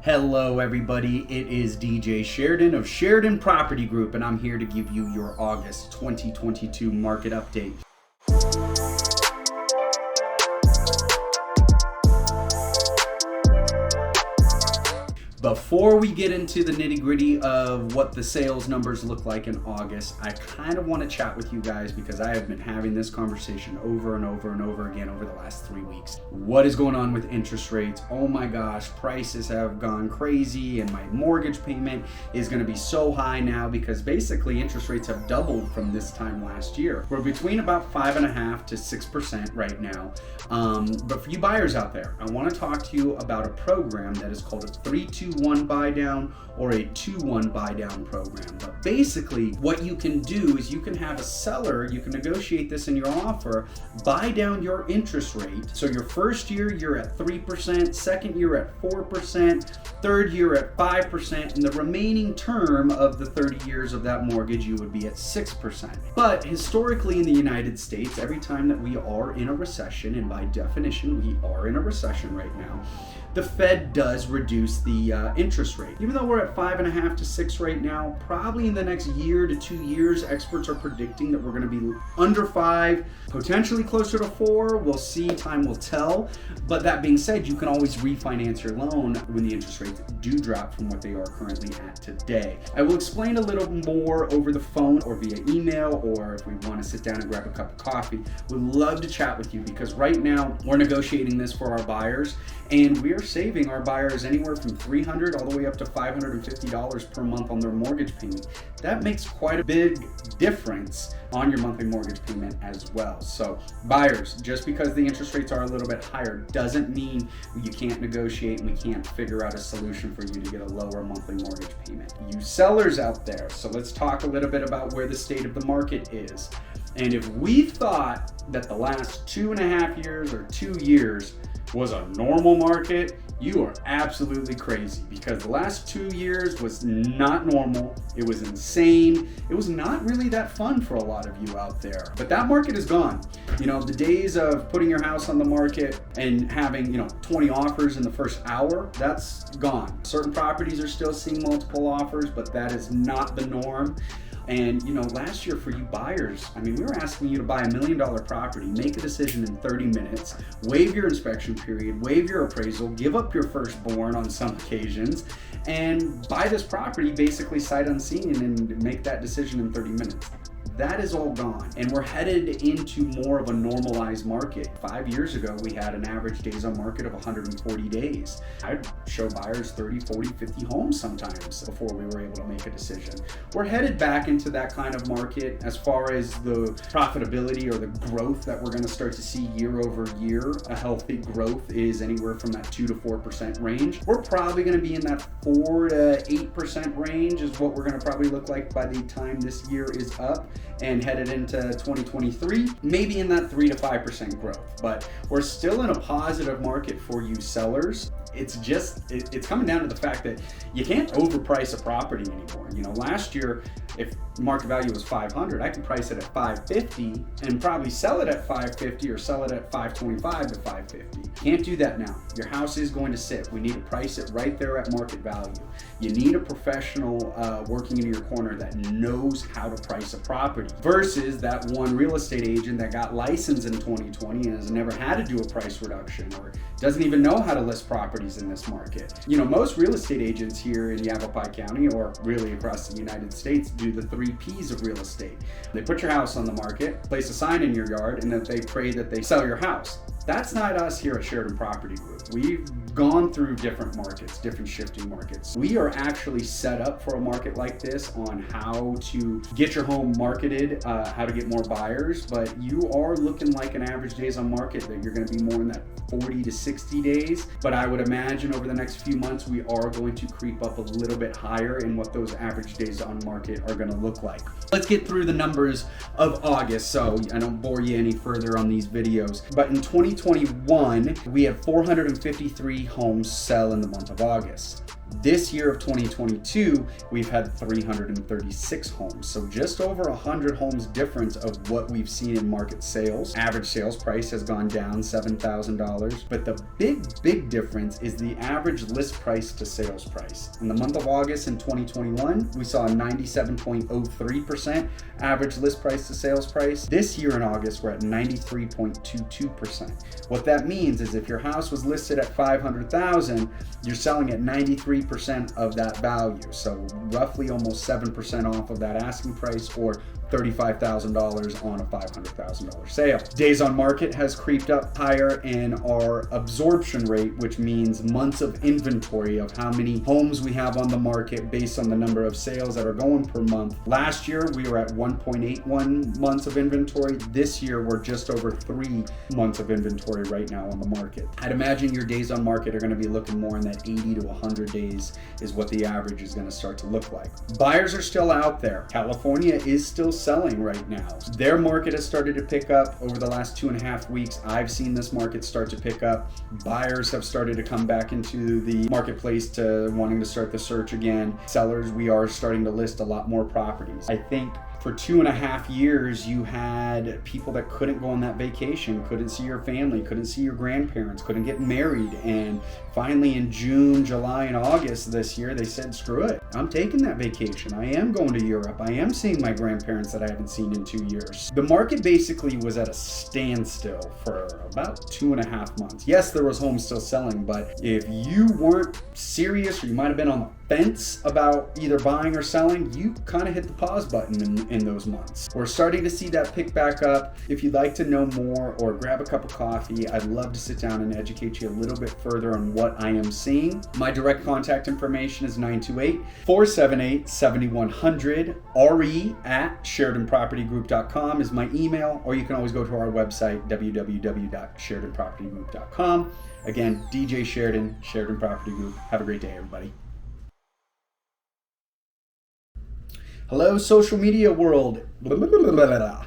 Hello everybody, it is DJ Sheridan of Sheridan Property Group, and I'm here to give you your August 2022 market update. Before we get into the nitty-gritty of what the sales numbers look like in August, I kind of want to chat with you guys because I have been having this conversation over and over and over again over the last 3 weeks. What is going on with interest rates? Oh my gosh, prices have gone crazy and my mortgage payment is going to be so high now because basically interest rates have doubled from this time last year. We're between about 5.5% to 6% right now. But for you buyers out there, I want to talk to you about a program that is called a 3-2-1 buy down or a 2-1 buy down program. But basically what you can do is you can have a seller, you can negotiate this in your offer, buy down your interest rate. So your first year you're at 3%, second year at 4%, third year at 5%, and the remaining term of the 30 years of that mortgage you would be at 6%. But historically in the United States, every time that we are in a recession, and by definition we are in a recession right now, the Fed does reduce the interest rate. Even though we're at 5.5 to 6 right now, probably in the next year to 2 years, experts are predicting that we're gonna be under 5, potentially closer to 4. We'll see, time will tell. But that being said, you can always refinance your loan when the interest rates do drop from what they are currently at today. I will explain a little more over the phone or via email, or if we wanna sit down and grab a cup of coffee. Would love to chat with you because right now we're negotiating this for our buyers, and we are saving our buyers anywhere from $300 all the way up to $550 per month on their mortgage payment. That makes quite a big difference on your monthly mortgage payment as well. So buyers, just because the interest rates are a little bit higher doesn't mean you can't negotiate and we can't figure out a solution for you to get a lower monthly mortgage payment. You sellers out there, so let's talk a little bit about where the state of the market is. And if we thought that the last 2.5 years or 2 years was a normal market, you are absolutely crazy, because the last 2 years was not normal. It was insane. It was not really that fun for a lot of you out there. But that market is gone. You know, the days of putting your house on the market and having, 20 offers in the first hour, that's gone. Certain properties are still seeing multiple offers, but that is not the norm. And last year for you buyers, we were asking you to buy $1 million property, make a decision in 30 minutes, waive your inspection period, waive your appraisal, give up your firstborn on some occasions, and buy this property basically sight unseen and make that decision in 30 minutes. That is all gone, and we're headed into more of a normalized market. 5 years ago, we had an average days on market of 140 days. I'd show buyers 30, 40, 50 homes sometimes before we were able to make a decision. We're headed back into that kind of market as far as the profitability or the growth that we're gonna start to see year over year. A healthy growth is anywhere from that 2 to 4% range. We're probably gonna be in that 4 to 8% range is what we're gonna probably look like by the time this year is up and headed into 2023, maybe in that 3 to 5% growth. But we're still in a positive market for you sellers. It's coming down to the fact that you can't overprice a property anymore. Last year, if market value was 500, I could price it at 550 and probably sell it at 550 or sell it at 525 to 550. Can't do that now. Your house is going to sit. We need to price it right there at market value. You need a professional working in your corner that knows how to price a property versus that one real estate agent that got licensed in 2020 and has never had to do a price reduction or doesn't even know how to list properties in this market. Most real estate agents here in Yavapai County or really across the United States do the 3 P's of real estate. They put your house on the market, place a sign in your yard, and then they pray that they sell your house. That's not us here at Sheridan Property Group. We've gone through different markets, different shifting markets. We are actually set up for a market like this on how to get your home marketed, how to get more buyers, but you are looking like an average days on market that you're gonna be more in that 40 to 60 days. But I would imagine over the next few months, we are going to creep up a little bit higher in what those average days on market are gonna look like. Let's get through the numbers of August so I don't bore you any further on these videos. But in 2021, we had 453 homes sell in the month of August. This year of 2022, we've had 336 homes. So just over 100 homes difference of what we've seen in market sales. Average sales price has gone down $7,000. But the big difference is the average list price to sales price. In the month of August in 2021, we saw a 97.03% average list price to sales price. This year in August, we're at 93.22%. What that means is if your house was listed at $500,000, you're selling at 93% of that value. So roughly almost 7% off of that asking price, or $35,000 on a $500,000 sale. Days on market has creeped up higher, and our absorption rate, which means months of inventory of how many homes we have on the market based on the number of sales that are going per month. Last year, we were at 1.81 months of inventory. This year, we're just over 3 months of inventory right now on the market. I'd imagine your days on market are going to be looking more in that 80 to 100 days is what the average is going to start to look like. Buyers are still out there. California is still selling right now. Their market has started to pick up over the last 2.5 weeks. I've seen this market start to pick up. Buyers have started to come back into the marketplace to wanting to start the search again. Sellers, we are starting to list a lot more properties. I think for 2.5 years, you had people that couldn't go on that vacation, couldn't see your family, couldn't see your grandparents, couldn't get married. And finally in June, July, and August this year, they said, screw it. I'm taking that vacation. I am going to Europe. I am seeing my grandparents that I haven't seen in 2 years. The market basically was at a standstill for about 2.5 months. Yes, there was homes still selling, but if you weren't serious, or you might have been on the fence about either buying or selling, you kind of hit the pause button in those months. We're starting to see that pick back up. If you'd like to know more or grab a cup of coffee, I'd love to sit down and educate you a little bit further on what I am seeing. My direct contact information is 928-478-7100. re@sheridanpropertygroup.com is my email, or you can always go to our website, www.sheridanpropertygroup.com. Again, DJ Sheridan, Sheridan Property Group. Have a great day, everybody. Hello, social media world. Blah, blah, blah, blah, blah.